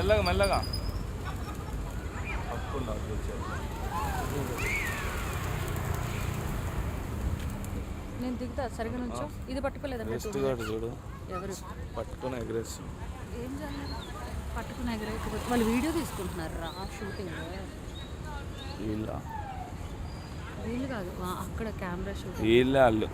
మెల్లగా మెల్లగా నేను దిగుతా సరిగా నుంచో. ఇది పట్టుకోలేదండి చూడు ఎవరు పట్టుకొని ఎగరేస్తాం. ఏం చేయాలి? పట్టుకుని ఎగరేకపోతే వాళ్ళు వీడియో తీసుకుంటున్నారు రా షూటింగ్. వీళ్ళు కాదు అక్కడ కెమెరా షూటింగ్. వీళ్ళే వాళ్ళు.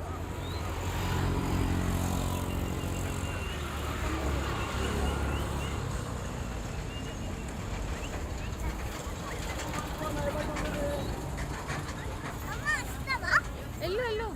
వెళ్ళు వెళ్ళు.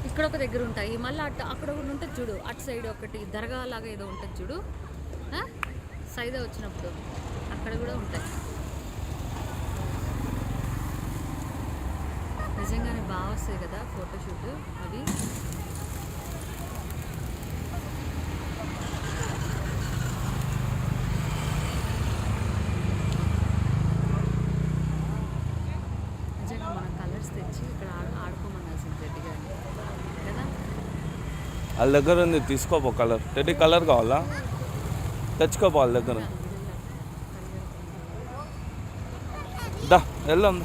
ఇక్కడ ఒక దగ్గర ఉంటాయి, మళ్ళీ అక్కడ ఒకటి ఉంటుంది చూడు, అటు సైడ్ ఒకటి దర్గా లాగా ఏదో ఉంటుంది చూడు, సైదా వచ్చినప్పుడు అక్కడ కూడా ఉంటాయి. నిజంగానే బాగా వస్తాయి కదా ఫోటోషూట్ అవి. నిజంగా మన కలర్స్ తెచ్చి ఇక్కడ ఆడుకోమనాల్సింది గట్టిగా కదా. వాళ్ళ దగ్గర ఉంది, తీసుకోపో కలర్. టెడ్డీ కలర్ కావాలా? తెచ్చుకోపో వాళ్ళ దగ్గర. దా వెళ్దాం.